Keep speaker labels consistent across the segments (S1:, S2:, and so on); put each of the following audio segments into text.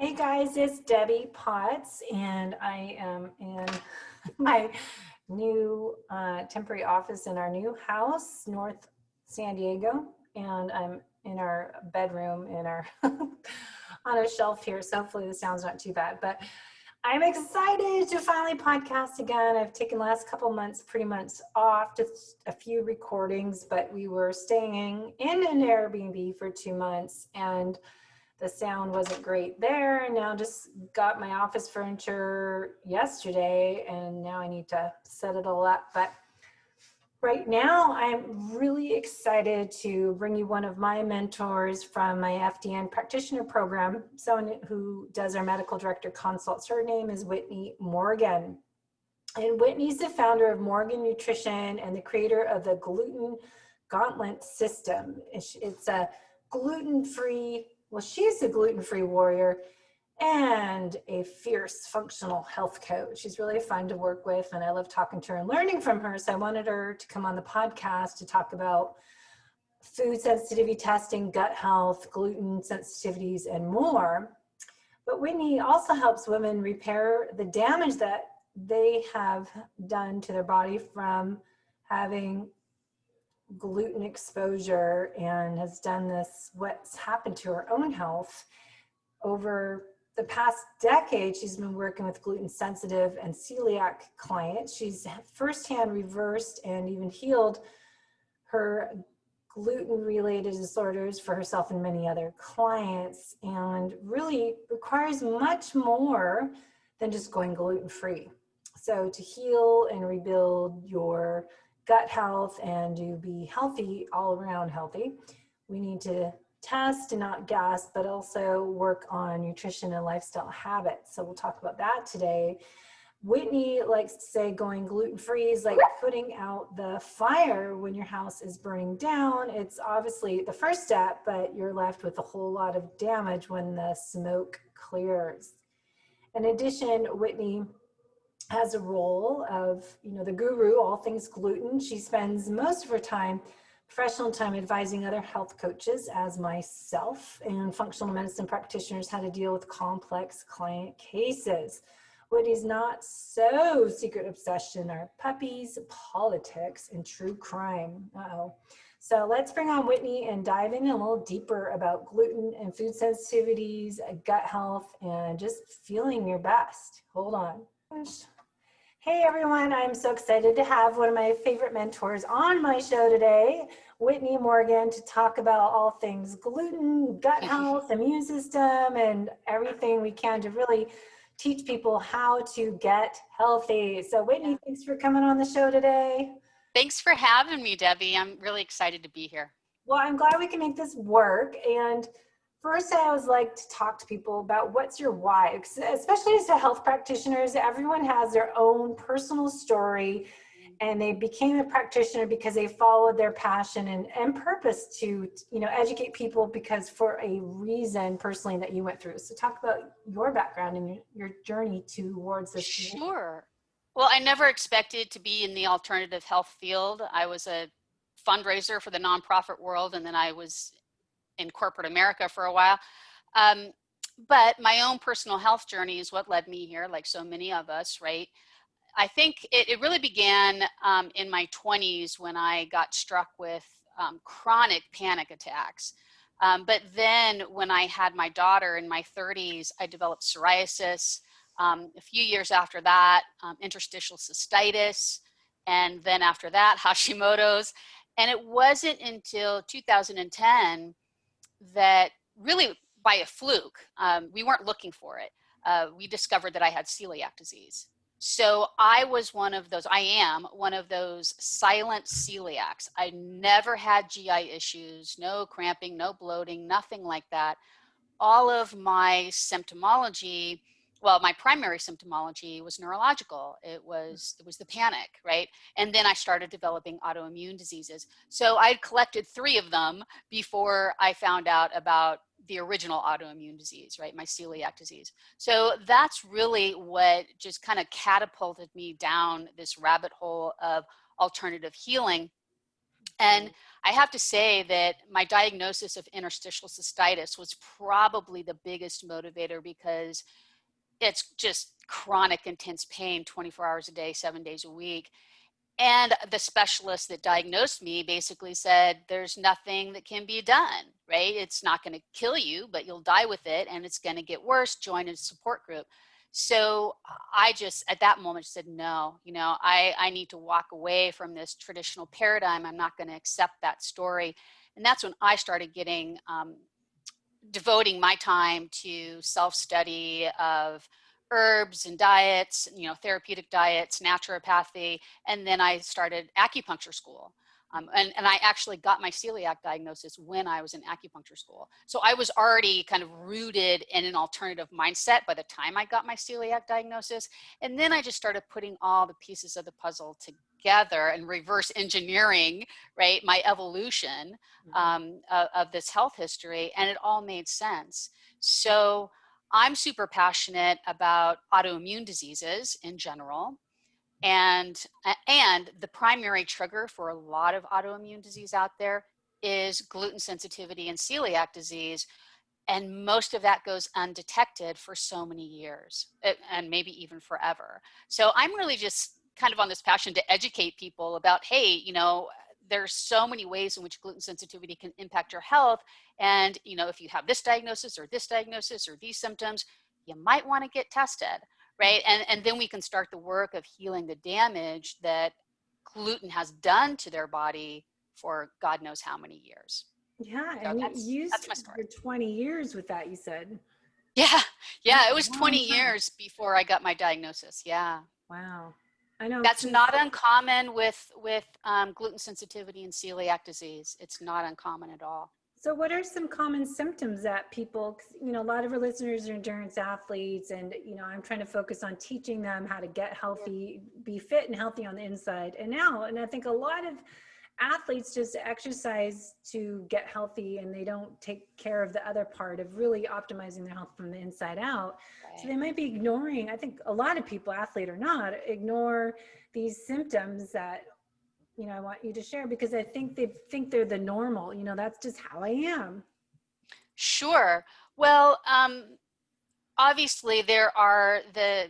S1: Hey guys, it's Debbie Potts, and I am in my new temporary office in our new house, North San Diego, and I'm in our bedroom in our on a shelf here. So hopefully the sound's not too bad, but I'm excited to finally podcast again. I've taken the last couple months pretty much off, just a few recordings, but we were staying in an Airbnb for 2 months, and the sound wasn't great there. And now just got my office furniture yesterday, and now I need to set it all up. But right now, I'm really excited to bring you one of my mentors from my FDN practitioner program, someone who does our medical director consults. Her name is Whitney Morgan. And Whitney's the founder of Morgan Nutrition and the creator of the Gluten Gauntlet System. It's a gluten-free, well, she's a gluten-free warrior and a fierce functional health coach. She's really fun to work with, and I love talking to her and learning from her. So I wanted her to come on the podcast to talk about food sensitivity testing, gut health, gluten sensitivities, and more. But Whitney also helps women repair the damage that they have done to their body from having gluten exposure, and has done this, what's happened to her own health over the past decade. She's been working with gluten sensitive and celiac clients. She's firsthand reversed and even healed her gluten related disorders for herself and many other clients, and really requires much more than just going gluten free. So to heal and rebuild your gut health and to be healthy, all around healthy, we need to test and not guess, but also work on nutrition and lifestyle habits. So we'll talk about that today. Whitney likes to say going gluten-free is like putting out the fire when your house is burning down. It's obviously the first step, but you're left with a whole lot of damage when the smoke clears. In addition, Whitney has a role of, the guru, all things gluten. She spends most of her time, professional time, advising other health coaches, as myself, and functional medicine practitioners how to deal with complex client cases. Whitney's not so secret obsession are puppies, politics, and true crime. So let's bring on Whitney and dive in a little deeper about gluten and food sensitivities, gut health, and just feeling your best. Hold on. Hey everyone, I'm so excited to have one of my favorite mentors on my show today, Whitney Morgan, to talk about all things gluten, gut health, immune system, and everything we can to really teach people how to get healthy. So Whitney, thanks for coming on the show today.
S2: Thanks for having me, Debbie. I'm really excited to be here.
S1: Well, I'm glad we can make this work. And first, I always like to talk to people about what's your why, especially as health practitioners. Everyone has their own personal story, and they became a practitioner because they followed their passion and purpose to, educate people because for a reason personally that you went through. So talk about your background and your journey towards this.
S2: Sure. Well, I never expected to be in the alternative health field. I was a fundraiser for the nonprofit world, and then I was in corporate America for a while. But my own personal health journey is what led me here, like so many of us, right? I think it really began in my 20s when I got struck with chronic panic attacks. But then when I had my daughter in my 30s, I developed psoriasis. A few years after that, interstitial cystitis. And then after that, Hashimoto's. And it wasn't until 2010 that, really by a fluke, we weren't looking for it, we discovered that I had celiac disease. So I am one of those silent celiacs. I never had GI issues, no cramping, no bloating, nothing like that. All of my symptomology, well, my primary symptomology was neurological. It was the panic, right? And then I started developing autoimmune diseases. So I'd collected 3 of them before I found out about the original autoimmune disease, right? My celiac disease. So that's really what just kind of catapulted me down this rabbit hole of alternative healing. And I have to say that my diagnosis of interstitial cystitis was probably the biggest motivator, because it's just chronic, intense pain 24 hours a day, 7 days a week. And the specialist that diagnosed me basically said, there's nothing that can be done, right? It's not going to kill you, but you'll die with it, and it's going to get worse. Join a support group. So I just, at that moment, said, no, I need to walk away from this traditional paradigm. I'm not going to accept that story. And that's when I started devoting my time to self-study of herbs and diets, therapeutic diets, naturopathy, and then I started acupuncture school. And I actually got my celiac diagnosis when I was in acupuncture school. So I was already kind of rooted in an alternative mindset by the time I got my celiac diagnosis. And then I just started putting all the pieces of the puzzle together and reverse engineering, right, my evolution of this health history, and it all made sense. So I'm super passionate about autoimmune diseases in general. And the primary trigger for a lot of autoimmune disease out there is gluten sensitivity and celiac disease. And most of that goes undetected for so many years, and maybe even forever. So I'm really just kind of on this passion to educate people about, hey, there's so many ways in which gluten sensitivity can impact your health. And, if you have this diagnosis or these symptoms, you might want to get tested. Right. And then we can start the work of healing the damage that gluten has done to their body for God knows how many years.
S1: Yeah,
S2: So
S1: and you
S2: that's my story.
S1: for 20 years with that, you said.
S2: Yeah.
S1: That's
S2: Yeah. It
S1: a
S2: was
S1: long
S2: 20
S1: time.
S2: years before I got my diagnosis. Yeah.
S1: Wow. I know.
S2: That's not uncommon with gluten sensitivity and celiac disease. It's not uncommon at all.
S1: So what are some common symptoms that people, 'cause, a lot of our listeners are endurance athletes, and, I'm trying to focus on teaching them how to get healthy, be fit and healthy on the inside. And I think a lot of athletes just exercise to get healthy, and they don't take care of the other part of really optimizing their health from the inside out.
S2: Right.
S1: So they might be ignoring, I think a lot of people, athlete or not, ignore these symptoms that I want you to share, because I think they think they're the normal, that's just how I am.
S2: Sure. Well, obviously there are the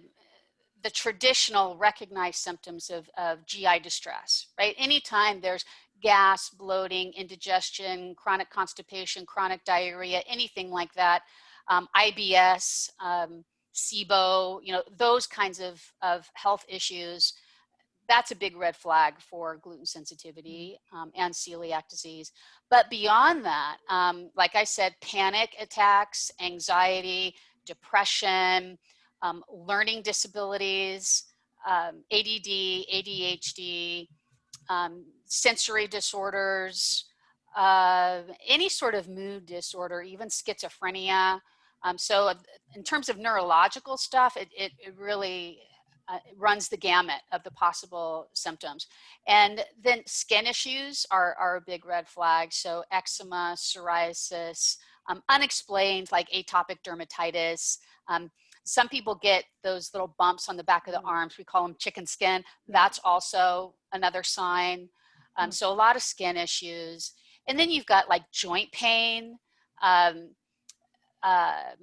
S2: traditional recognized symptoms of GI distress, right? Anytime there's gas, bloating, indigestion, chronic constipation, chronic diarrhea, anything like that, IBS, SIBO, those kinds of health issues, that's a big red flag for gluten sensitivity and celiac disease. But beyond that, like I said, panic attacks, anxiety, depression, learning disabilities, ADD, ADHD, sensory disorders, any sort of mood disorder, even schizophrenia. So in terms of neurological stuff, it really runs the gamut of the possible symptoms. And then skin issues are a big red flag. So eczema, psoriasis, unexplained like atopic dermatitis. Some people get those little bumps on the back of the arms. We call them chicken skin. That's also another sign. So a lot of skin issues. And then you've got like joint pain,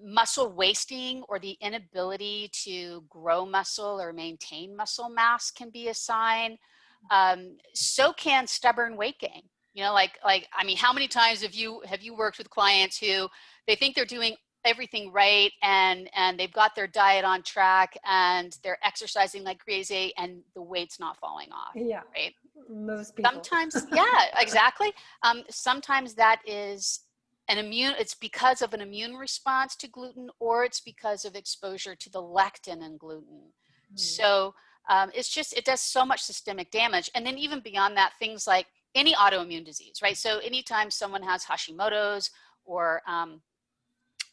S2: muscle wasting, or the inability to grow muscle or maintain muscle mass can be a sign. So can stubborn weight gain. I mean, how many times have you worked with clients who they think they're doing everything right, and they've got their diet on track, and they're exercising like crazy, and the weight's not falling off?
S1: Yeah,
S2: right.
S1: most people.
S2: Sometimes, yeah, exactly. Sometimes that is it's because of an immune response to gluten, or it's because of exposure to the lectin in gluten. So it does so much systemic damage. And then even beyond that, things like any autoimmune disease, right? So anytime someone has Hashimoto's or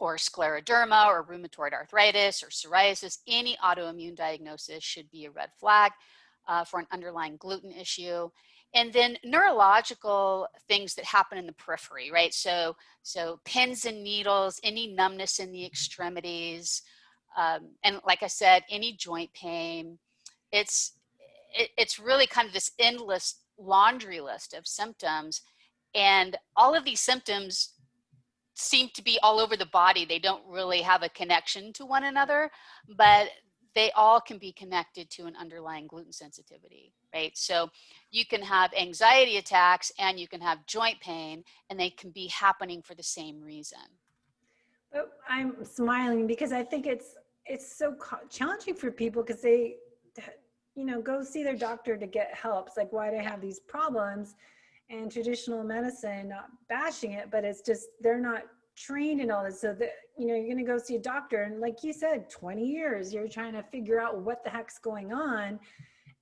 S2: scleroderma or rheumatoid arthritis or psoriasis, any autoimmune diagnosis should be a red flag for an underlying gluten issue. And then neurological things that happen in the periphery, right? So pins and needles, any numbness in the extremities, and like I said, any joint pain. It's really kind of this endless laundry list of symptoms, and all of these symptoms seem to be all over the body. They don't really have a connection to one another, but they all can be connected to an underlying gluten sensitivity, right? So you can have anxiety attacks and you can have joint pain, and they can be happening for the same reason.
S1: But I'm smiling because I think it's so challenging for people because they, go see their doctor to get help. It's like, why do I have these problems? And traditional medicine, not bashing it, but it's just, they're not trained in all this. So that, you're going to go see a doctor, and like you said, 20 years, you're trying to figure out what the heck's going on.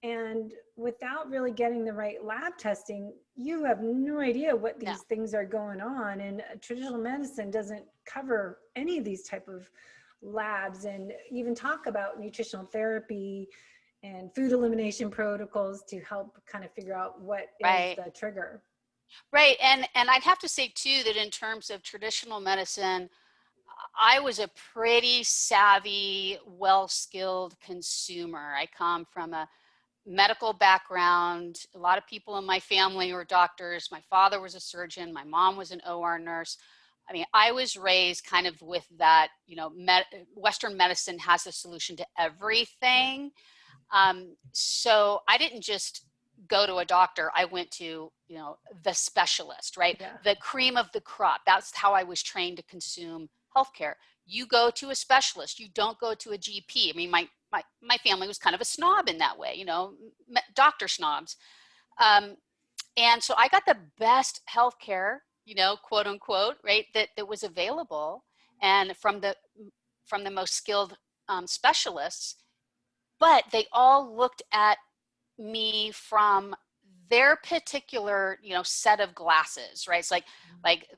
S1: And without really getting the right lab testing, you have no idea what these things are going on. And traditional medicine doesn't cover any of these type of labs, and even talk about nutritional therapy and food elimination protocols to help kind of figure out what is the trigger.
S2: Right. And I'd have to say too, that in terms of traditional medicine, I was a pretty savvy, well-skilled consumer. I come from a medical background. A lot of people in my family were doctors. My father was a surgeon. My mom was an OR nurse. I mean, I was raised kind of with that, Western medicine has a solution to everything. So I didn't just go to a doctor. I went to, the specialist, right?
S1: Yeah.
S2: The cream of the crop. That's how I was trained to consume healthcare. You go to a specialist. You don't go to a GP. I mean, my family was kind of a snob in that way, doctor snobs. And so I got the best healthcare, quote unquote, right, that was available, and from the most skilled specialists. But they all looked at me from their particular, set of glasses, right? It's like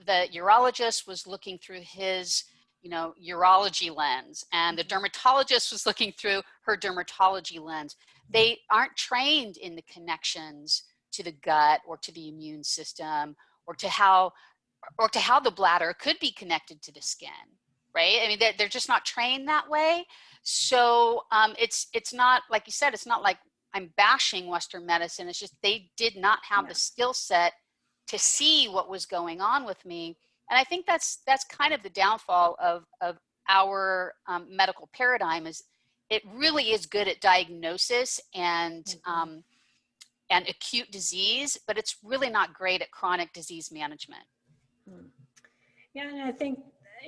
S2: the urologist was looking through his, urology lens, and the dermatologist was looking through her dermatology lens. They aren't trained in the connections to the gut or to the immune system, or to how the bladder could be connected to the skin, right? I mean, they're just not trained that way. So it's not, like you said, it's not like I'm bashing Western medicine. It's just they did not have the skill set to see what was going on with me. And I think that's kind of the downfall of our medical paradigm, is it really is good at diagnosis and acute disease, but it's really not great at chronic disease management.
S1: Yeah, and I think,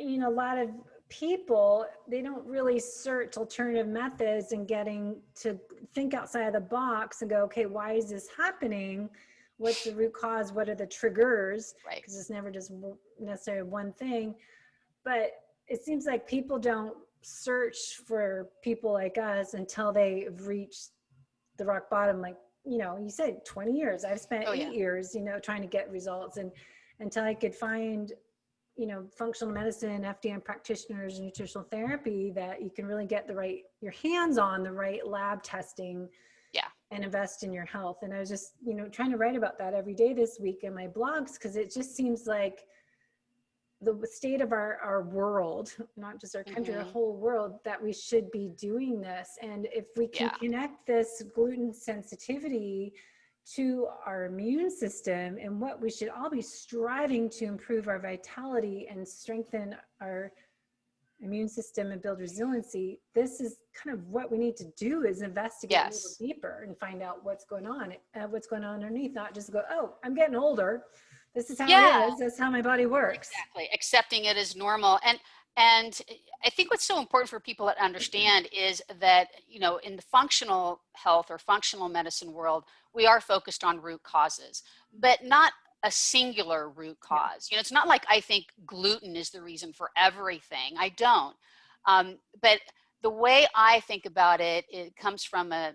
S1: a lot of people, they don't really search alternative methods and getting to think outside of the box and go, okay, why is this happening? What's the root cause? What are the triggers?
S2: Right.
S1: Because it's never just necessarily one thing. But it seems like people don't search for people like us until they've reached the rock bottom. Like, you said 20 years. I've spent 8 years, trying to get results. And until I could find, functional medicine, FDN practitioners, nutritional therapy, that you can really get your hands on the right lab testing and invest in your health. And I was just, trying to write about that every day this week in my blogs, because it just seems like the state of our world, not just our country, our whole world, that we should be doing this. And if we can connect this gluten sensitivity to our immune system, and what we should all be striving to improve our vitality and strengthen our immune system and build resiliency, this is kind of what we need to do, is investigate a little deeper and find out what's going on underneath, not just go, oh, I'm getting older, this is how it is, that's how my body works.
S2: Exactly. Accepting it as normal. And I think what's so important for people to understand is that, in the functional health or functional medicine world, we are focused on root causes, but not a singular root cause. It's not like I think gluten is the reason for everything. I don't. But the way I think about it, it comes from a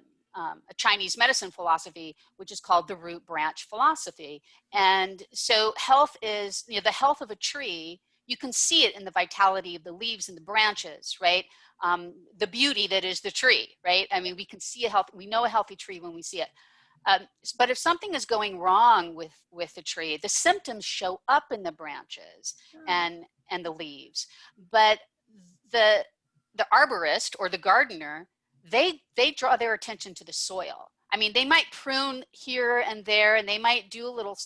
S2: Chinese medicine philosophy, which is called the root branch philosophy. And so health is, the health of a tree, you can see it in the vitality of the leaves and the branches, right? The beauty that is the tree, right? I mean, we can see we know a healthy tree when we see it. But if something is going wrong with the tree, the symptoms show up in the branches and the leaves. But the arborist or the gardener, they draw their attention to the soil, I mean, they might prune here and there, and they might do a little,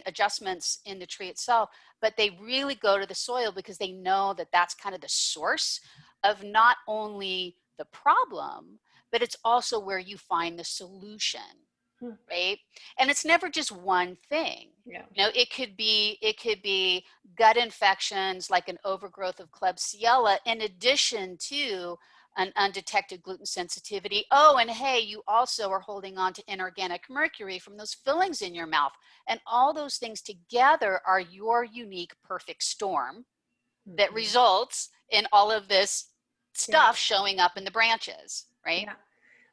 S2: adjustments in the tree itself, but they really go to the soil because they know that that's kind of the source of not only the problem, but it's also where you find the solution, right? And it's never just one thing.
S1: Yeah.
S2: It could be gut infections like an overgrowth of Klebsiella in addition to an undetected gluten sensitivity. Oh, and hey, you also are holding on to inorganic mercury from those fillings in your mouth. And all those things together are your unique perfect storm that results in all of this stuff showing up in the branches, right?
S1: Yeah.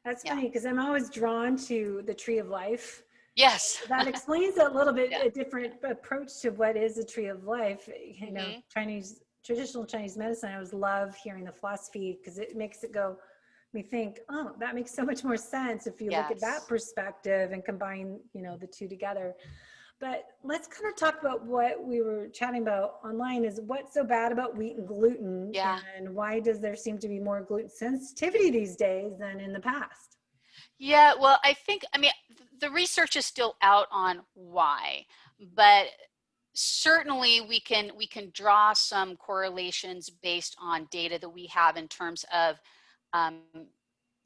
S1: That's funny because I'm always drawn to the tree of life.
S2: Yes.
S1: That explains a little bit a different approach to what is a tree of life. Traditional Chinese medicine, I always love hearing the philosophy because it makes it me think, oh, that makes so much more sense if you look at that perspective and combine, the two together. But let's kind of talk about what we were chatting about online is what's so bad about wheat and gluten, and why does there seem to be more gluten sensitivity these days than in the past?
S2: Yeah, well, I mean, the research is still out on why, but certainly we can draw some correlations based on data that we have in terms of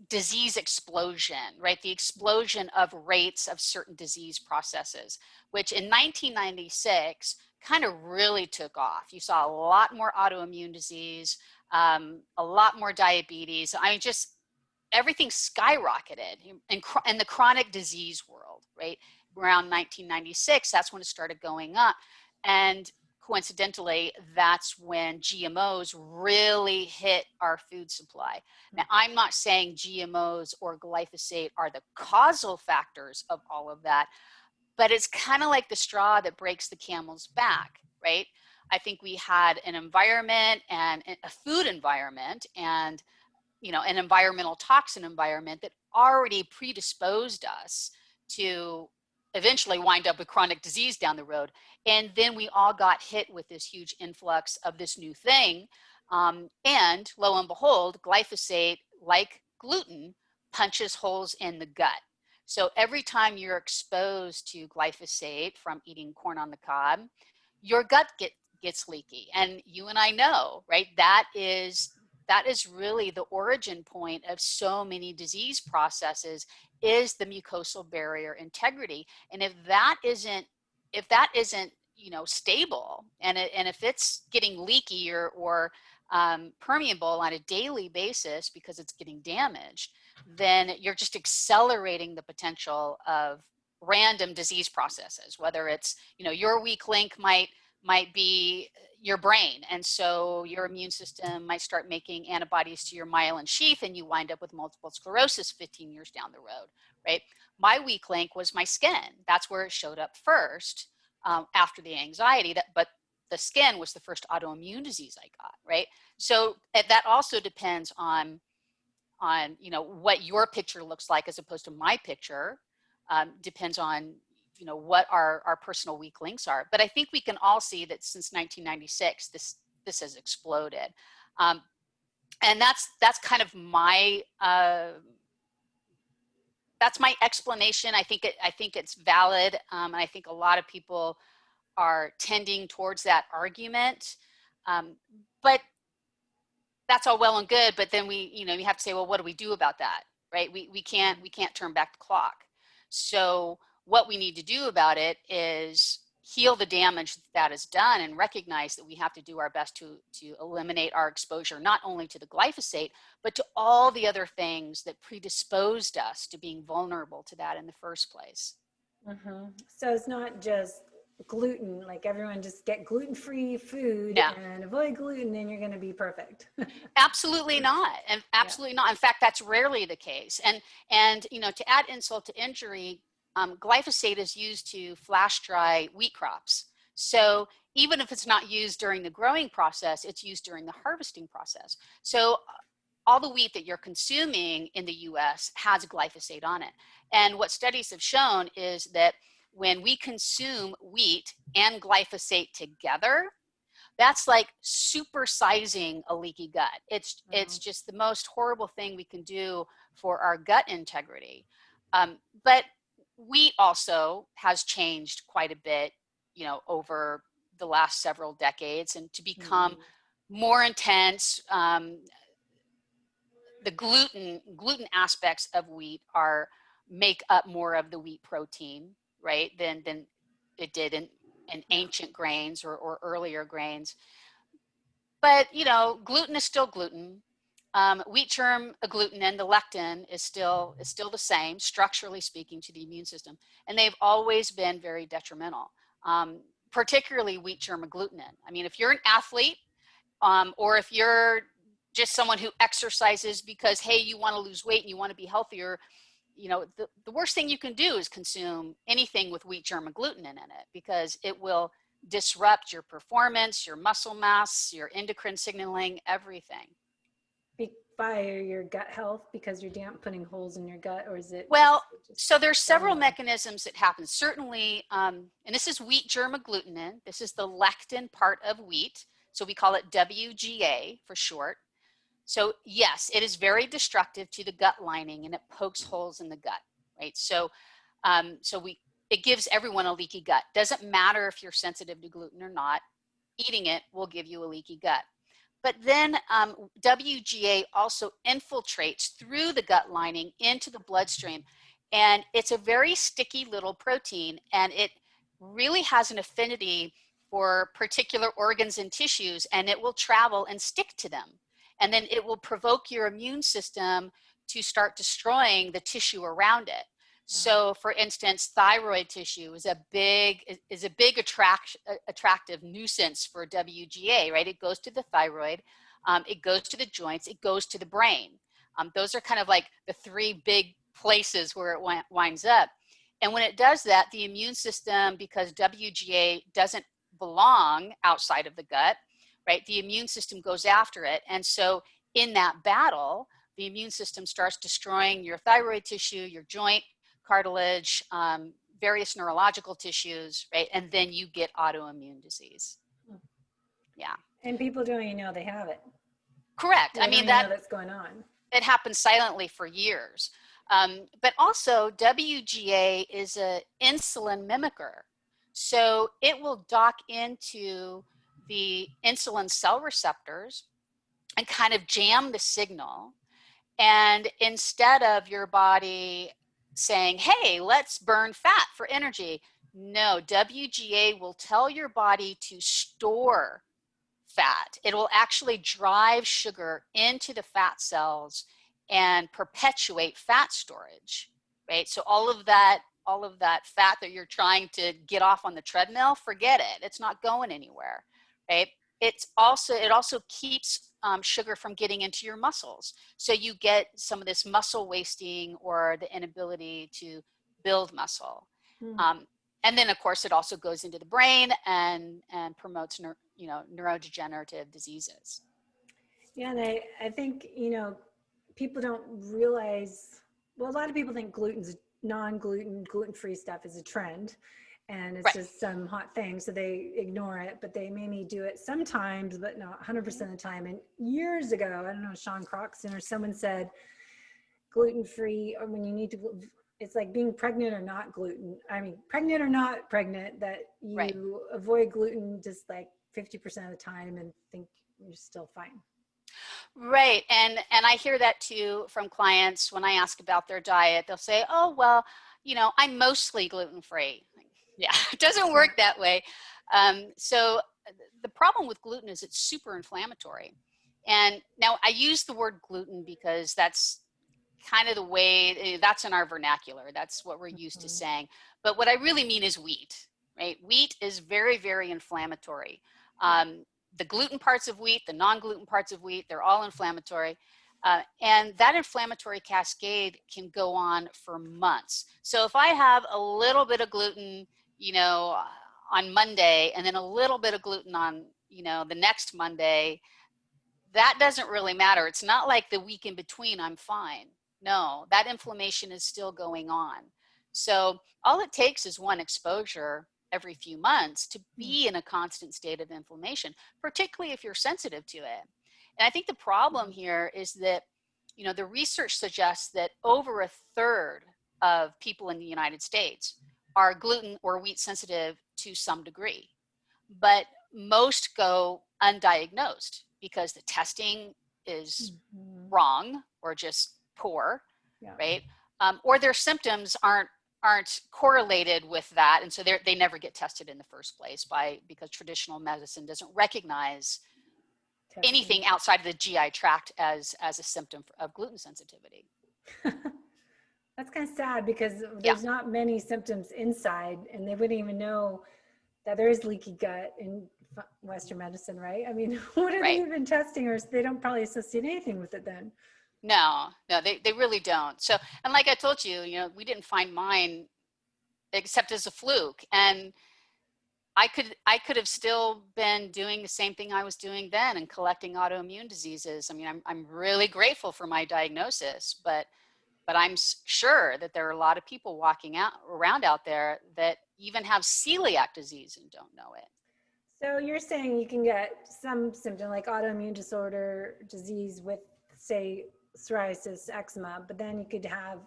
S2: disease explosion, right? The explosion of rates of certain disease processes, which in 1996 kind of really took off. You saw a lot more autoimmune disease, a lot more diabetes. I mean, just everything skyrocketed in the chronic disease world, right? Around 1996, that's when it started going up. And coincidentally, that's when GMOs really hit our food supply. Now, I'm not saying GMOs or glyphosate are the causal factors of all of that, but it's kind of like the straw that breaks the camel's back, right? I think we had an environment and a food environment and an environmental toxin environment that already predisposed us to eventually wind up with chronic disease down the road. And then we all got hit with this huge influx of this new thing. And lo and behold, glyphosate, like gluten, punches holes in the gut. So every time you're exposed to glyphosate from eating corn on the cob, your gut gets leaky. And you and I know, right? That is really the origin point of so many disease processes is the mucosal barrier integrity. And if that isn't stable, and if it's getting leaky or permeable on a daily basis because it's getting damaged, then you're just accelerating the potential of random disease processes. Whether it's your weak link might be your brain, and so your immune system might start making antibodies to your myelin sheath and you wind up with multiple sclerosis 15 years down the road, right? My weak link was my skin. That's where it showed up first, after the anxiety, but the skin was the first autoimmune disease I got, right? So that also depends on what your picture looks like as opposed to my picture. Depends on what our personal weak links are. But I think we can all see that since 1996, this has exploded, and that's kind of my that's my explanation. I think it's valid, and I think a lot of people are tending towards that argument. But that's all well and good. But then you have to say, well, what do we do about that, right? We can't turn back the clock. So what we need to do about it is heal the damage that is done and recognize that we have to do our best to eliminate our exposure, not only to the glyphosate, but to all the other things that predisposed us to being vulnerable to that in the first place.
S1: Mm-hmm. So it's not just gluten, like everyone just get gluten-free food and avoid gluten and you're going to be perfect.
S2: Absolutely not. And absolutely not. In fact, that's rarely the case. And to add insult to injury, glyphosate is used to flash dry wheat crops. So even if it's not used during the growing process, it's used during the harvesting process. So all the wheat that you're consuming in the US has glyphosate on it. And what studies have shown is that when we consume wheat and glyphosate together, that's like supersizing a leaky gut. It's just the most horrible thing we can do for our gut integrity. But wheat also has changed quite a bit, over the last several decades, and to become more intense. The gluten aspects of wheat make up more of the wheat protein, right, than it did in ancient grains or earlier grains. But gluten is still gluten. Wheat germ agglutinin, the lectin, is still the same, structurally speaking, to the immune system, and they've always been very detrimental. Particularly wheat germ agglutinin. I mean, if you're an athlete, or if you're just someone who exercises because, hey, you want to lose weight and you want to be healthier, the worst thing you can do is consume anything with wheat germ agglutinin in it, because it will disrupt your performance, your muscle mass, your endocrine signaling, everything.
S1: By your gut health, because you're putting holes in your gut, or is it?
S2: Well, so there's several mechanisms that happen. Certainly, and this is wheat germ agglutinin. This is the lectin part of wheat. So we call it WGA for short. So yes, it is very destructive to the gut lining, and it pokes holes in the gut, right? So, it gives everyone a leaky gut. Doesn't matter if you're sensitive to gluten or not. Eating it will give you a leaky gut. But then WGA also infiltrates through the gut lining into the bloodstream. And it's a very sticky little protein, and it really has an affinity for particular organs and tissues, and it will travel and stick to them. And then it will provoke your immune system to start destroying the tissue around it. So, for instance, thyroid tissue is a big attractive nuisance for WGA, right? It goes to the thyroid, it goes to the joints, it goes to the brain. Those are kind of like the three big places where it winds up. And when it does that, the immune system, because WGA doesn't belong outside of the gut, right? The immune system goes after it. And so in that battle, the immune system starts destroying your thyroid tissue, your joint cartilage, various neurological tissues, right? And then you get autoimmune disease. Yeah.
S1: And people don't even know they have it.
S2: Correct.
S1: I mean, that's going on.
S2: It happens silently for years. But also WGA is an insulin mimicker. So it will dock into the insulin cell receptors and kind of jam the signal. And instead of your body saying, hey, let's burn fat for energy, no, WGA will tell your body to store fat. It will actually drive sugar into the fat cells and perpetuate fat storage, right? So all of that fat that you're trying to get off on the treadmill, forget it. It's not going anywhere, right? It also keeps sugar from getting into your muscles. So you get some of this muscle wasting or the inability to build muscle. And then, of course, it also goes into the brain and promotes neurodegenerative diseases.
S1: Yeah, and I think, people don't realize, well, a lot of people think gluten-free stuff is a trend, and it's just some hot thing, so they ignore it, but they maybe do it sometimes, but not 100% of the time. And years ago, I don't know, Sean Croxton or someone said gluten-free, or when you need to, it's like being pregnant or not pregnant or not pregnant, that you avoid gluten just like 50% of the time and think you're still fine.
S2: Right. And I hear that too from clients when I ask about their diet. They'll say, oh, well, I'm mostly gluten-free. Yeah, it doesn't work that way. So the problem with gluten is it's super inflammatory. And now I use the word gluten because that's kind of the way, that's in our vernacular. That's what we're used to saying. But what I really mean is wheat, right? Wheat is very, very inflammatory. The gluten parts of wheat, the non-gluten parts of wheat, they're all inflammatory. And that inflammatory cascade can go on for months. So if I have a little bit of gluten, on Monday, and then a little bit of gluten on, the next Monday, that doesn't really matter. It's not like the week in between, I'm fine. No, that inflammation is still going on. So all it takes is one exposure every few months to be in a constant state of inflammation, particularly if you're sensitive to it. And I think the problem here is that, the research suggests that over a third of people in the United States are gluten or wheat sensitive to some degree, but most go undiagnosed because the testing is wrong or just poor,
S1: Yeah.
S2: right? Or their symptoms aren't correlated with that, and so they never get tested in the first place because traditional medicine doesn't recognize
S1: Testing.
S2: anything outside of the GI tract as a symptom of gluten sensitivity.
S1: That's kind of sad because
S2: Yeah.
S1: there's not many symptoms inside, and they wouldn't even know that there is leaky gut in Western medicine, right? I mean, what are they even testing, or they don't probably associate anything with it then?
S2: No, they really don't. So, and like I told you, we didn't find mine except as a fluke. And I could have still been doing the same thing I was doing then and collecting autoimmune diseases. I mean, I'm really grateful for my diagnosis, but I'm sure that there are a lot of people walking around out there that even have celiac disease and don't know it.
S1: So you're saying you can get some symptom like autoimmune disorder, disease with, say, psoriasis, eczema, but then you could have,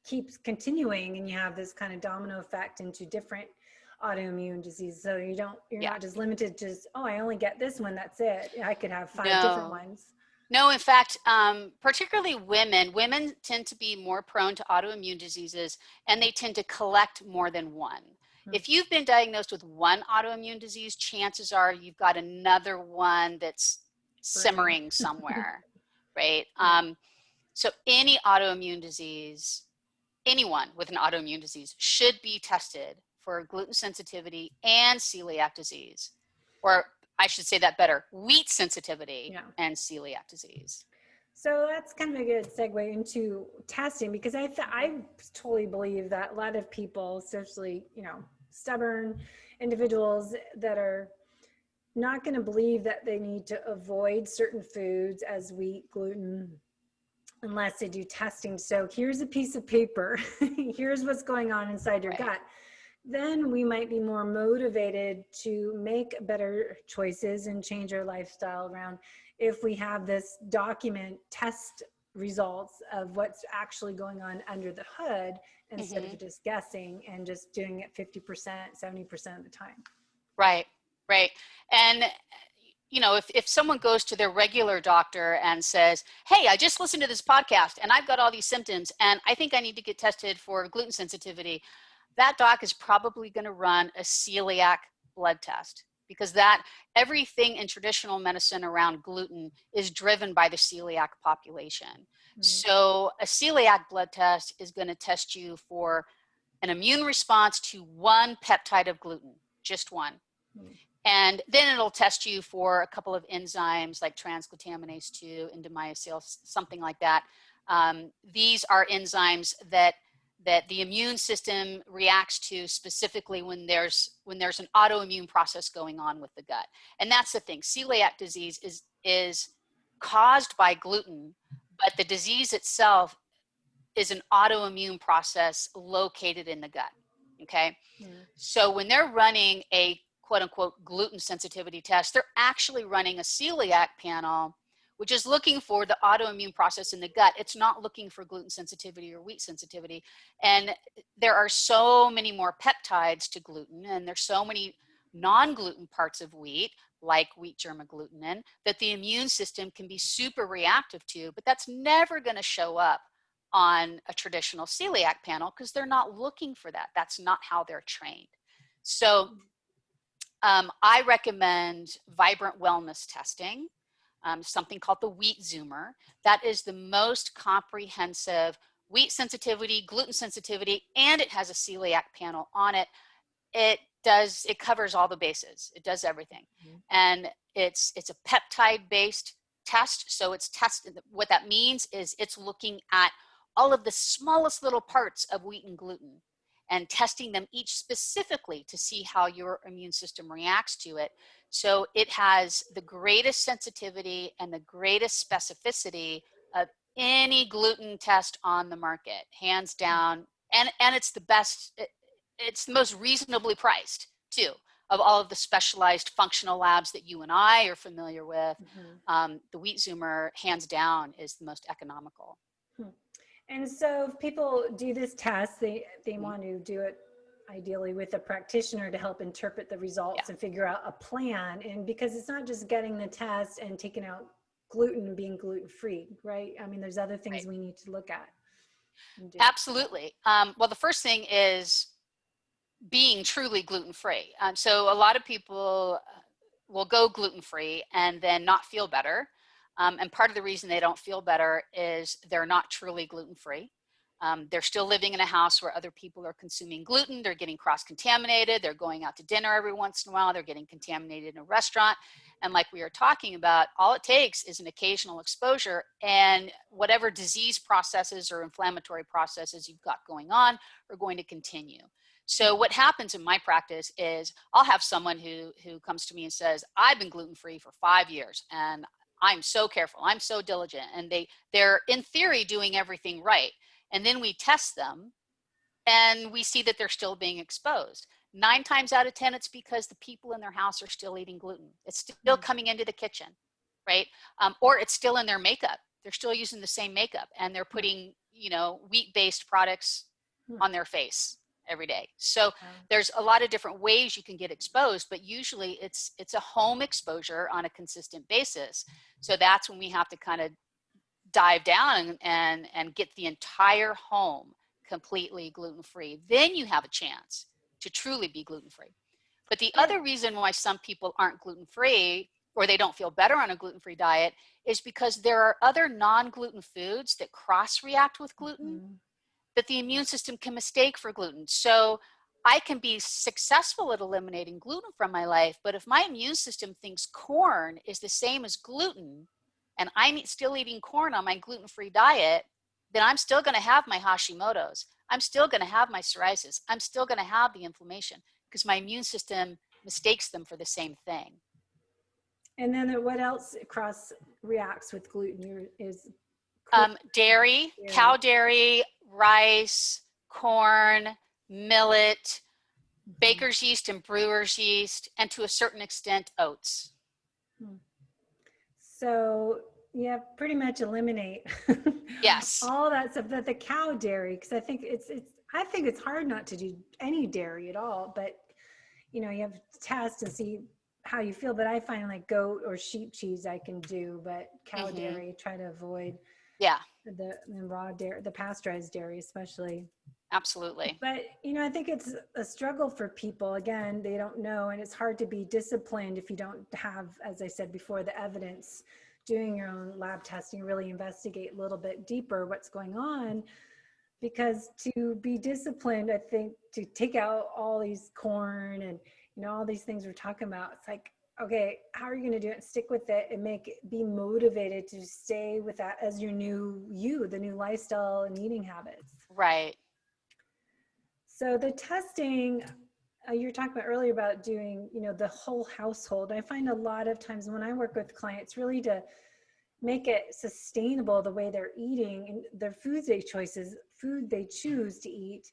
S1: keeps continuing and you have this kind of domino effect into different autoimmune disease. So you're not just limited to just, oh, I only get this one, that's it. I could have 5 different ones.
S2: No, in fact, particularly women tend to be more prone to autoimmune diseases, and they tend to collect more than one. If you've been diagnosed with one autoimmune disease, chances are you've got another one that's simmering somewhere, right? So any autoimmune disease, anyone with an autoimmune disease should be tested for gluten sensitivity and celiac disease, or I should say that better, wheat sensitivity and celiac disease.
S1: So that's kind of a good segue into testing, because I totally believe that a lot of people, especially, stubborn individuals that are not going to believe that they need to avoid certain foods as wheat, gluten, unless they do testing. So here's a piece of paper. Here's what's going on inside your gut. Then we might be more motivated to make better choices and change our lifestyle around if we have this document test results of what's actually going on under the hood, instead of just guessing and just doing it 50%, 70% of the time.
S2: Right. And if someone goes to their regular doctor and says, hey, I just listened to this podcast and I've got all these symptoms and I think I need to get tested for gluten sensitivity, that doc is probably going to run a celiac blood test, because everything in traditional medicine around gluten is driven by the celiac population. So a celiac blood test is going to test you for an immune response to one peptide of gluten, just one. And then it'll test you for a couple of enzymes like transglutaminase 2, endomyocele, something like that. These are enzymes that the immune system reacts to specifically when there's an autoimmune process going on with the gut. And that's the thing. Celiac disease is caused by gluten, but the disease itself is an autoimmune process located in the gut. Okay. So when they're running a quote unquote gluten sensitivity test, they're actually running a celiac panel, which is looking for the autoimmune process in the gut. It's not looking for gluten sensitivity or wheat sensitivity. And there are so many more peptides to gluten, and there's so many non-gluten parts of wheat, like wheat germ agglutinin, that the immune system can be super reactive to, but that's never going to show up on a traditional celiac panel because they're not looking for that. That's not how they're trained. So I recommend Vibrant Wellness testing, something called the Wheat Zoomer. That is the most comprehensive wheat sensitivity, gluten sensitivity, and it has a celiac panel on it. It covers all the bases. It does everything. And it's a peptide-based test. So it's tested. What that means is it's looking at all of the smallest little parts of wheat and gluten and testing them each specifically to see how your immune system reacts to it. So it has the greatest sensitivity and the greatest specificity of any gluten test on the market, hands down. And it's the best, it's the most reasonably priced too, of all of the specialized functional labs that you and I are familiar with. The Wheat Zoomer, hands down, is the most economical.
S1: And so if people do this test, they want to do it ideally with a practitioner to help interpret the
S2: Yeah,
S1: results and figure out a plan. And because it's not just getting the test and taking out gluten and being gluten-free, right? I mean, there's other things
S2: right.
S1: we need to look at and do.
S2: Absolutely. Well, the first thing is being truly gluten-free. So a lot of people will go gluten-free and then not feel better. And part of the reason they don't feel better is they're not truly gluten-free. They're still living in a house where other people are consuming gluten. They're getting cross-contaminated. They're going out to dinner every once in a while. They're getting contaminated in a restaurant. And like we were talking about, all it takes is an occasional exposure, and whatever disease processes or inflammatory processes you've got going on are going to continue. So what happens in my practice is I'll have someone who comes to me and says, I've been gluten-free for 5 years and I'm so careful, I'm so diligent, and they're in theory doing everything right. And then we test them and we see that they're still being exposed. 9 times out of 10, it's because the people in their house are still eating gluten. It's still coming into the kitchen, right? Or it's still in their makeup. They're still using the same makeup, and they're putting, wheat-based products on their face every day. So there's a lot of different ways you can get exposed, but usually it's a home exposure on a consistent basis. So that's when we have to kind of dive down and get the entire home completely gluten-free. Then you have a chance to truly be gluten-free. But the other reason why some people aren't gluten-free or they don't feel better on a gluten-free diet is because there are other non-gluten foods that cross-react with gluten that the immune system can mistake for gluten. So I can be successful at eliminating gluten from my life, but if my immune system thinks corn is the same as gluten, and I'm still eating corn on my gluten-free diet, then I'm still going to have my Hashimoto's. I'm still going to have my psoriasis. I'm still going to have the inflammation because my immune system mistakes them for the same thing.
S1: And then what else cross reacts with gluten is
S2: Dairy, cow dairy, rice, corn, millet, baker's yeast and brewer's yeast, and to a certain extent, oats.
S1: So yeah, pretty much eliminate
S2: Yes.
S1: all that stuff. But the cow dairy, because I think it's hard not to do any dairy at all. But you have to test and see how you feel. But I find like goat or sheep cheese I can do, but cow dairy try to avoid.
S2: Yeah.
S1: The raw dairy, the pasteurized dairy, especially.
S2: Absolutely.
S1: But I think it's a struggle for people. Again, they don't know, and it's hard to be disciplined if you don't have, as I said before, the evidence. Doing your own lab testing, really investigate a little bit deeper what's going on, because to be disciplined, I think to take out all these corn and all these things we're talking about, it's like, okay, how are you going to do it? Stick with it and be motivated to stay with that as your the new lifestyle and eating habits.
S2: Right.
S1: So the testing you were talking about earlier about doing, the whole household. I find a lot of times when I work with clients, really to make it sustainable the way they're eating and their food they choose to eat,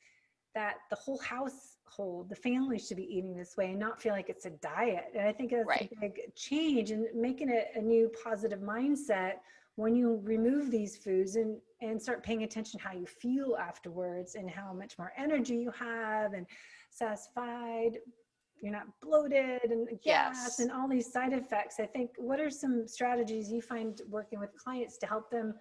S1: that the whole household, the family should be eating this way and not feel like it's a diet. And I think that's a big change, and making it a new positive mindset when you remove these foods and start paying attention how you feel afterwards and how much more energy you have and satisfied, you're not bloated and gas and all these side effects. I think, what are some strategies you find working with clients to help them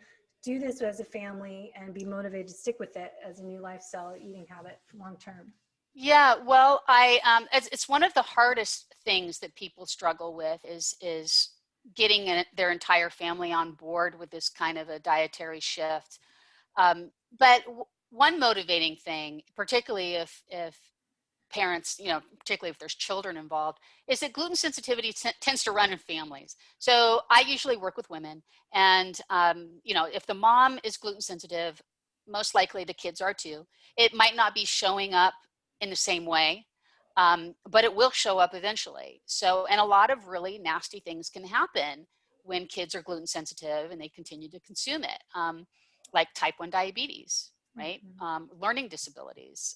S1: do this as a family and be motivated to stick with it as a new lifestyle eating habit long term?
S2: Yeah, well, it's one of the hardest things that people struggle with is getting their entire family on board with this kind of a dietary shift. But one motivating thing, particularly if parents, particularly if there's children involved, is that gluten sensitivity tends to run in families. So I usually work with women, and if the mom is gluten sensitive, most likely the kids are too. It might not be showing up in the same way, but it will show up eventually. So, and a lot of really nasty things can happen when kids are gluten sensitive and they continue to consume it, like type 1 diabetes, right? Learning disabilities,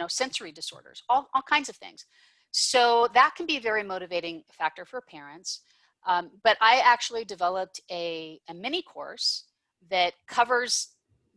S2: sensory disorders, all kinds of things. So that can be a very motivating factor for parents. But I actually developed a mini course that covers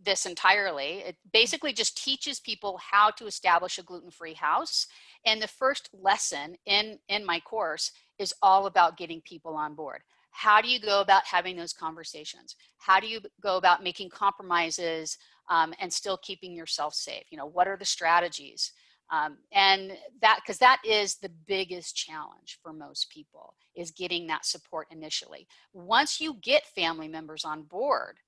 S2: this entirely. It basically just teaches people how to establish a gluten-free house. And the first lesson in my course is all about getting people on board. How do you go about having those conversations? How do you go about making compromises and still keeping yourself safe? You know, what are the strategies? And that, because that is the biggest challenge for most people, is getting that support initially. Once you get family members on board,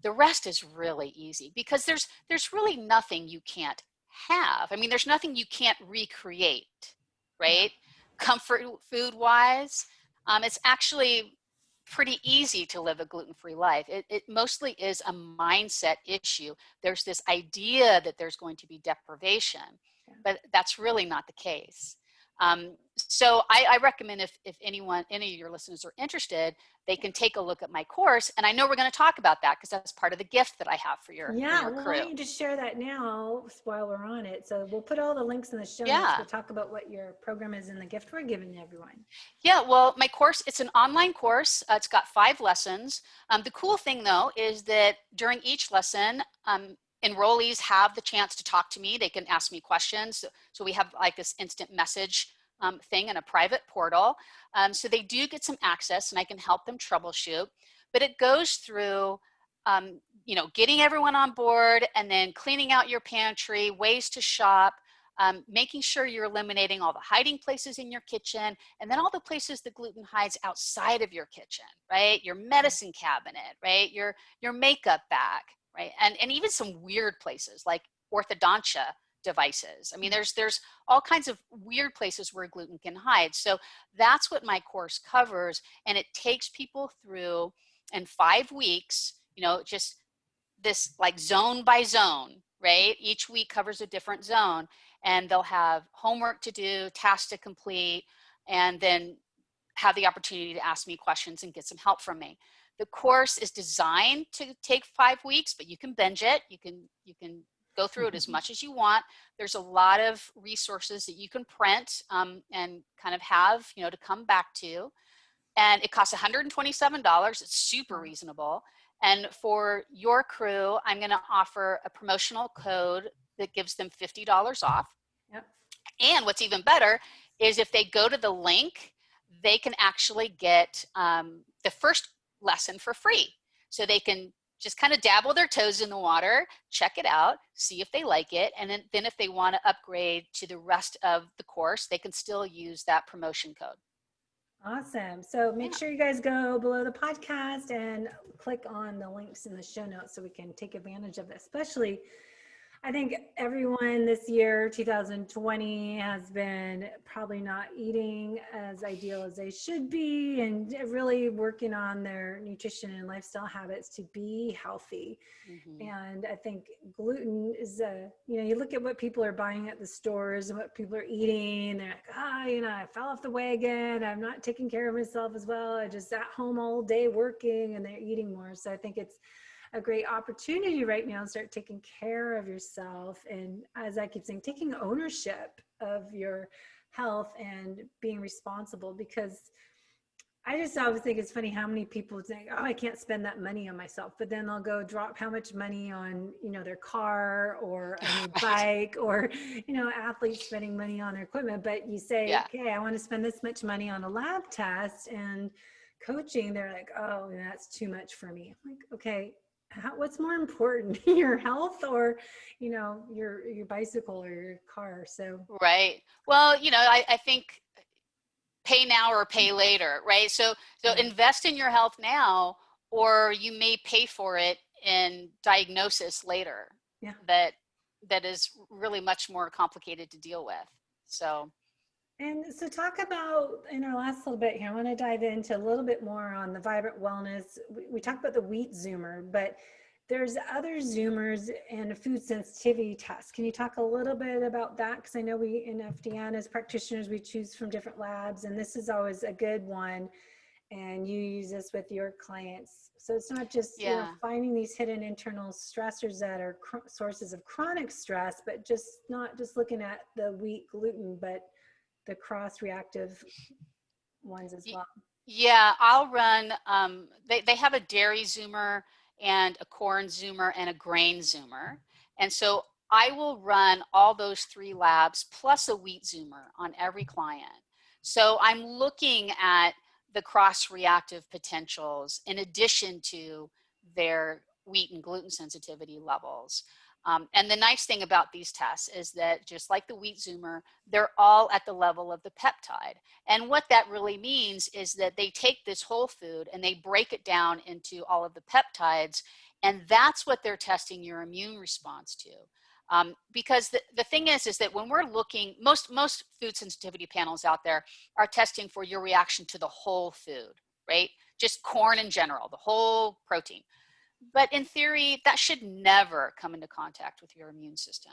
S2: the rest is really easy, because there's really nothing you can't have. I mean, there's nothing you can't recreate, right? Yeah. Comfort food wise, it's actually pretty easy to live a gluten-free life. It mostly is a mindset issue. There's this idea that there's going to be deprivation, but that's really not the case. So I recommend if any of your listeners are interested, they can take a look at my course. And I know we're going to talk about that because that's part of the gift that I have for your
S1: well,
S2: crew.
S1: why don't you just share that now while we're on it? So we'll put all the links in the show
S2: Yeah.
S1: notes. We'll talk about what your program is and the gift we're giving to everyone.
S2: Yeah, well, my course, it's an online course. It's got 5 lessons. The cool thing, though, is that during each lesson, enrollees have the chance to talk to me. They can ask me questions. So we have like this instant message thing in a private portal. So they do get some access, and I can help them troubleshoot. But it goes through, you know, getting everyone on board, and then cleaning out your pantry, ways to shop, making sure you're eliminating all the hiding places in your kitchen, and then all the places the gluten hides outside of your kitchen, right? Your medicine cabinet, right? Your makeup bag, right? And even some weird places like orthodontia devices. I mean, there's all kinds of weird places where gluten can hide. So that's what my course covers, and it takes people through in 5 weeks, you know, just this like zone by zone, right? Each week covers a different zone, and they'll have homework to do, tasks to complete, and then have the opportunity to ask me questions and get some help from me. The course is designed to take 5 weeks, but you can binge it. You can go through it as much as you want. There's a lot of resources that you can print and kind of have, you know, to come back to. And it costs $127. It's super reasonable. And for your crew, I'm going to offer a promotional code that gives them $50 off.
S1: Yep.
S2: And what's even better is if they go to the link, they can actually get the first lesson for free. So they can just kind of dabble their toes in the water, check it out, see if they like it. And then if they want to upgrade to the rest of the course, they can still use that promotion code.
S1: Awesome. So make sure you guys go below the podcast and click on the links in the show notes so we can take advantage of it. Especially, I think everyone this year, 2020, has been probably not eating as ideal as they should be, and really working on their nutrition and lifestyle habits to be healthy. Mm-hmm. And I think gluten is you know, you look at what people are buying at the stores and what people are eating, they're like, you know, I fell off the wagon, I'm not taking care of myself as well, I just at home all day working, and they're eating more. So I think it's a great opportunity right now to start taking care of yourself. And as I keep saying, taking ownership of your health and being responsible, because I just always think it's funny how many people think, oh, I can't spend that money on myself, but then they'll go drop how much money on, you know, their car or a new bike, or, you know, athletes spending money on their equipment. But you say, okay, I want to spend this much money on a lab test and coaching. They're like, oh, that's too much for me. I'm like, okay, what's more important, your health or, you know, your bicycle or your car? So
S2: right. Well, you know, I think pay now or pay later, right? So invest in your health now, or you may pay for it in diagnosis later. Yeah. That is really much more complicated to deal with. So.
S1: And so talk about, in our last little bit here, I want to dive into a little bit more on the Vibrant Wellness. We talked about the wheat zoomer, but there's other zoomers and a food sensitivity test. Can you talk a little bit about that? Because I know we in FDN as practitioners, we choose from different labs, and this is always a good one. And you use this with your clients. So it's not just you know, finding these hidden internal stressors that are sources of chronic stress, but just not just looking at the wheat gluten, but the cross-reactive ones as well.
S2: Yeah, I'll run, they have a dairy zoomer and a corn zoomer and a grain zoomer. And so I will run all those 3 labs plus a wheat zoomer on every client. So I'm looking at the cross-reactive potentials in addition to their wheat and gluten sensitivity levels. And the nice thing about these tests is that just like the wheat zoomer, they're all at the level of the peptide. And what that really means is that they take this whole food and they break it down into all of the peptides, and that's what they're testing your immune response to. Because the thing is that when we're looking, most food sensitivity panels out there are testing for your reaction to the whole food, right? Just corn in general, the whole protein. But in theory, that should never come into contact with your immune system.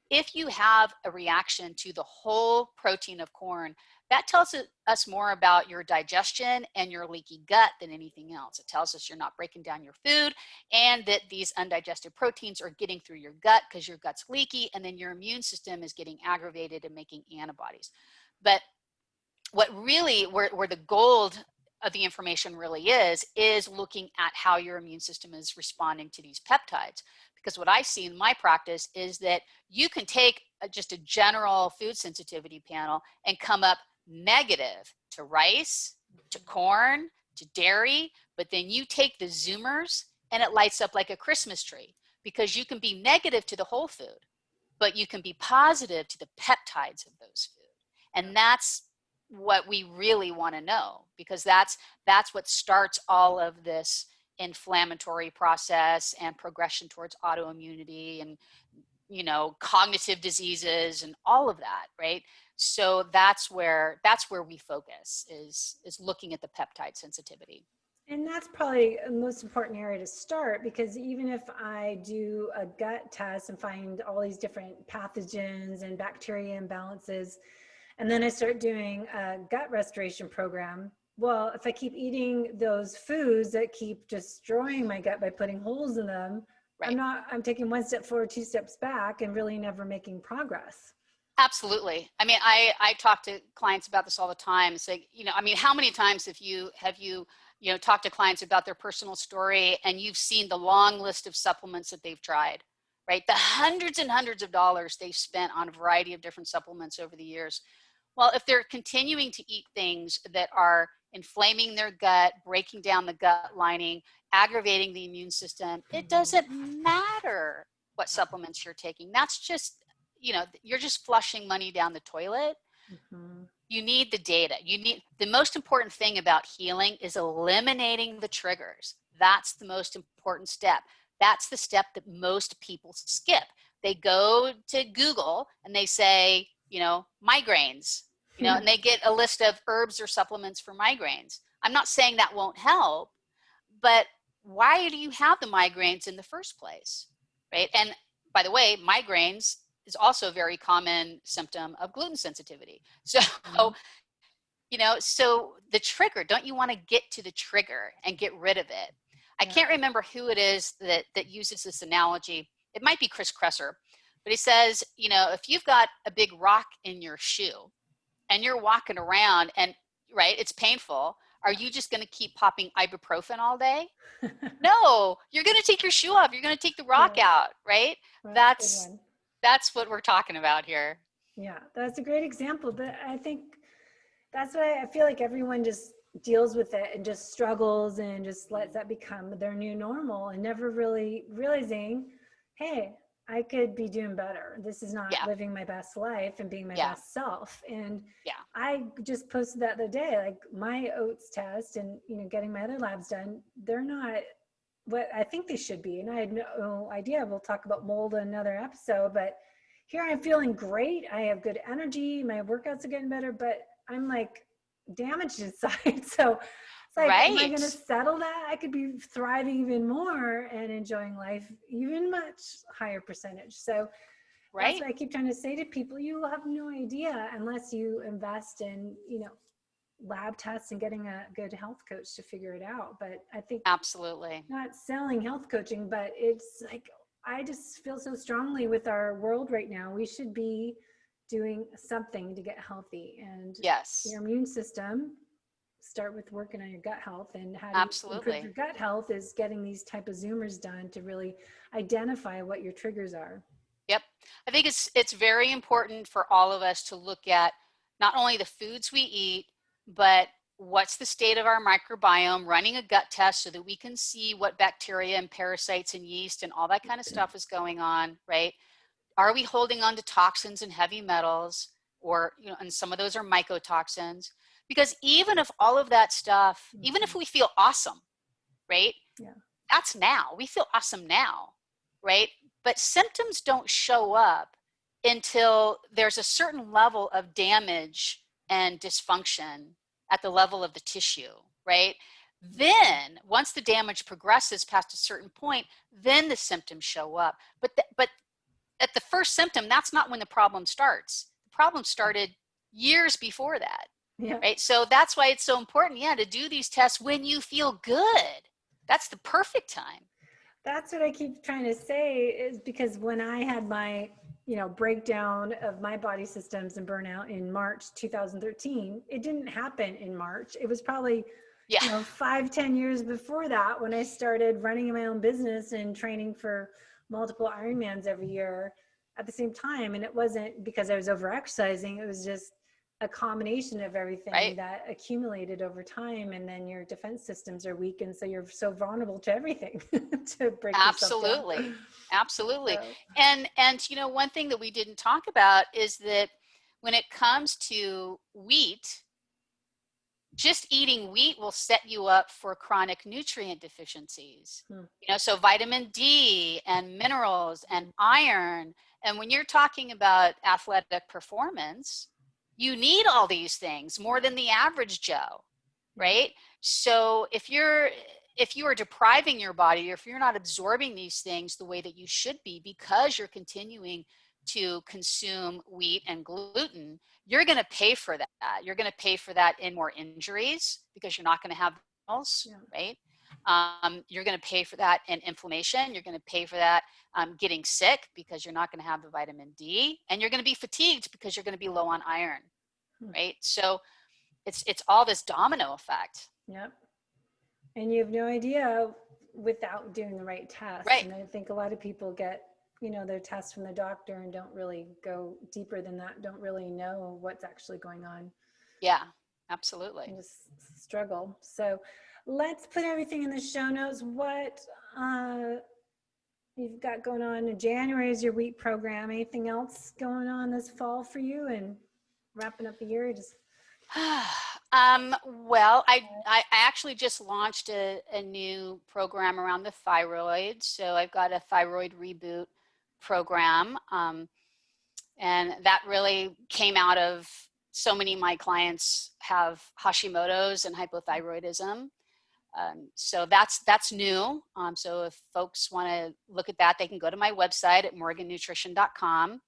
S2: If you have a reaction to the whole protein of corn, that tells us more about your digestion and your leaky gut than anything else. It tells us you're not breaking down your food and that these undigested proteins are getting through your gut because your gut's leaky, and then your immune system is getting aggravated and making antibodies. But what really, where the gold of the information really is looking at how your immune system is responding to these peptides. Because what I see in my practice is that you can take just a general food sensitivity panel and come up negative to rice, to corn, to dairy, but then you take the zoomers and it lights up like a Christmas tree, because you can be negative to the whole food, but you can be positive to the peptides of those food. And that's what we really want to know, because that's what starts all of this inflammatory process and progression towards autoimmunity and, you know, cognitive diseases and all of that, right? So that's where we focus, is looking at the peptide sensitivity.
S1: And that's probably the most important area to start, because even if I do a gut test and find all these different pathogens and bacteria imbalances, and then I start doing a gut restoration program, well, if I keep eating those foods that keep destroying my gut by putting holes in them,
S2: Right.
S1: I'm taking 1 step forward, 2 steps back, and really never making progress.
S2: Absolutely. I mean, I talk to clients about this all the time. Say, you know, I mean, how many times have you talked to clients about their personal story and you've seen the long list of supplements that they've tried, right? The hundreds and hundreds of dollars they've spent on a variety of different supplements over the years. Well, if they're continuing to eat things that are inflaming their gut, breaking down the gut lining, aggravating the immune system, it doesn't matter what supplements you're taking. That's just, you know, you're just flushing money down the toilet.
S1: Mm-hmm.
S2: You need the data. The most important thing about healing is eliminating the triggers. That's the most important step. That's the step that most people skip. They go to Google and they say, you know, migraines, you know, and they get a list of herbs or supplements for migraines. I'm not saying that won't help, but why do you have the migraines in the first place, right? And by the way, migraines is also a very common symptom of gluten sensitivity. So, you know, so the trigger, don't you want to get to the trigger and get rid of it? I can't remember who it is that uses this analogy. It might be Chris Kresser, but he says, you know, if you've got a big rock in your shoe and you're walking around and, right, it's painful, are you just going to keep popping ibuprofen all day? No, you're going to take your shoe off. You're going to take the rock out, right? That's what we're talking about here.
S1: Yeah, that's a great example. But I think that's why I feel like everyone just deals with it and just struggles and just lets that become their new normal, and never really realizing, hey, I could be doing better. This is not living my best life and being my best self. And I just posted that the other day, like my oats test and, you know, getting my other labs done, they're not what I think they should be. And I had no idea. We'll talk about mold in another episode, but here I'm feeling great. I have good energy. My workouts are getting better, but I'm like damaged inside. So it's like, am I going to settle that? I could be thriving even more and enjoying life even much higher percentage. So that's what I keep trying to say to people. You have no idea unless you invest in, you know, lab tests and getting a good health coach to figure it out. But I think
S2: absolutely
S1: not selling health coaching, but it's like, I just feel so strongly with our world right now. We should be doing something to get healthy, and your immune system start with working on your gut health, and how do you improve
S2: Absolutely.
S1: your gut health is getting these type of Zoomers done to really identify what your triggers are.
S2: Yep. I think it's very important for all of us to look at not only the foods we eat, but what's the state of our microbiome, running a gut test so that we can see what bacteria and parasites and yeast and all that kind of stuff is going on, right? Are we holding on to toxins and heavy metals, or, you know, and some of those are mycotoxins? Because even if all of that stuff, even if we feel awesome, right?
S1: Yeah.
S2: That's now. We feel awesome now, right? But symptoms don't show up until there's a certain level of damage and dysfunction at the level of the tissue, right? Then once the damage progresses past a certain point, then the symptoms show up. But at the first symptom, that's not when the problem starts. The problem started years before that,
S1: Yeah.
S2: right? So that's why it's so important, yeah, to do these tests when you feel good. That's the perfect time.
S1: That's what I keep trying to say, is because when I had my, breakdown of my body systems and burnout in March 2013, it didn't happen in March. It was probably,
S2: Yeah.
S1: 5-10 years before that when I started running my own business and training for multiple Ironmans every year at the same time. And it wasn't because I was over exercising. It was just a combination of everything
S2: Right.
S1: that accumulated over time, and then your defense systems are weak, and so you're so vulnerable to everything to break yourself down.
S2: Absolutely.
S1: So,
S2: And one thing that we didn't talk about is that when it comes to wheat, just eating wheat will set you up for chronic nutrient deficiencies. So vitamin D and minerals and iron. And when you're talking about athletic performance, you need all these things more than the average Joe, right? So if you are depriving your body, or if you're not absorbing these things the way that you should be because you're continuing to consume wheat and gluten, you're going to pay for that. You're going to pay for that in more injuries because you're not going to have minerals, right? You're going to pay for that in inflammation. You're going to pay for that getting sick because you're not going to have the vitamin D, and you're going to be fatigued because you're going to be low on iron, right? So it's all this domino effect.
S1: Yep. And you have no idea without doing the right tests.
S2: Right.
S1: And I think a lot of people get, their tests from the doctor and don't really go deeper than that, don't really know what's actually going on.
S2: Yeah, absolutely.
S1: And just struggle. So let's put everything in the show notes. What you've got going on in January is your wheat program. Anything else going on this fall for you, and wrapping up the year? Just
S2: well, I actually just launched a new program around the thyroid. So I've got a thyroid reboot program. And that really came out of so many of my clients have Hashimoto's and hypothyroidism. So that's new. So if folks want to look at that, they can go to my website at morgannutrition.com.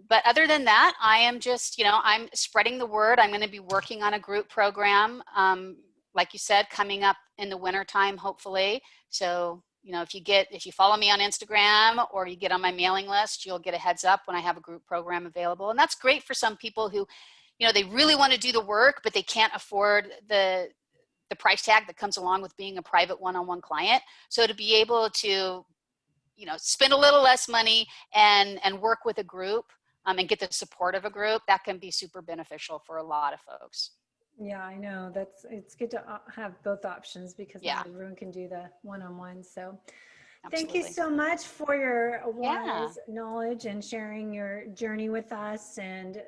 S2: But other than that, I am just, I'm spreading the word. I'm going to be working on a group program, like you said, coming up in the wintertime, hopefully. So, if you follow me on Instagram or you get on my mailing list, you'll get a heads up when I have a group program available. And that's great for some people who, they really want to do the work, but they can't afford the price tag that comes along with being a private one-on-one client. So to be able to spend a little less money and work with a group and get the support of a group, that can be super beneficial for a lot of folks.
S1: Yeah, I know. It's good to have both options, because not everyone can do the one-on-one. So thank you so much for your wise knowledge and sharing your journey with us. And,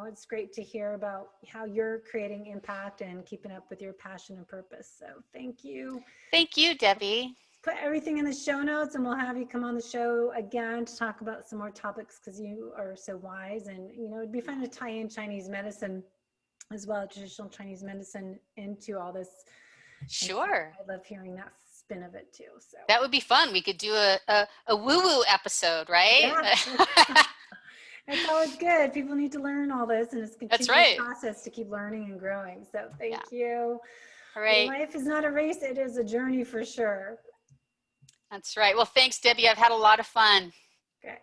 S1: it's great to hear about how you're creating impact and keeping up with your passion and purpose. So thank you.
S2: Thank you, Debbie.
S1: Put everything in the show notes, and we'll have you come on the show again to talk about some more topics, because you are so wise. And, it'd be fun to tie in Chinese medicine as well, traditional Chinese medicine, into all this.
S2: Sure.
S1: I love hearing that spin of it too. So
S2: that would be fun. We could do a woo-woo episode, right?
S1: Yeah. It's always good. People need to learn all this, and it's a continuous process to keep learning and growing. So thank you.
S2: All right.
S1: Life is not a race. It is a journey for sure.
S2: That's right. Well, thanks, Debbie. I've had a lot of fun.
S1: Okay.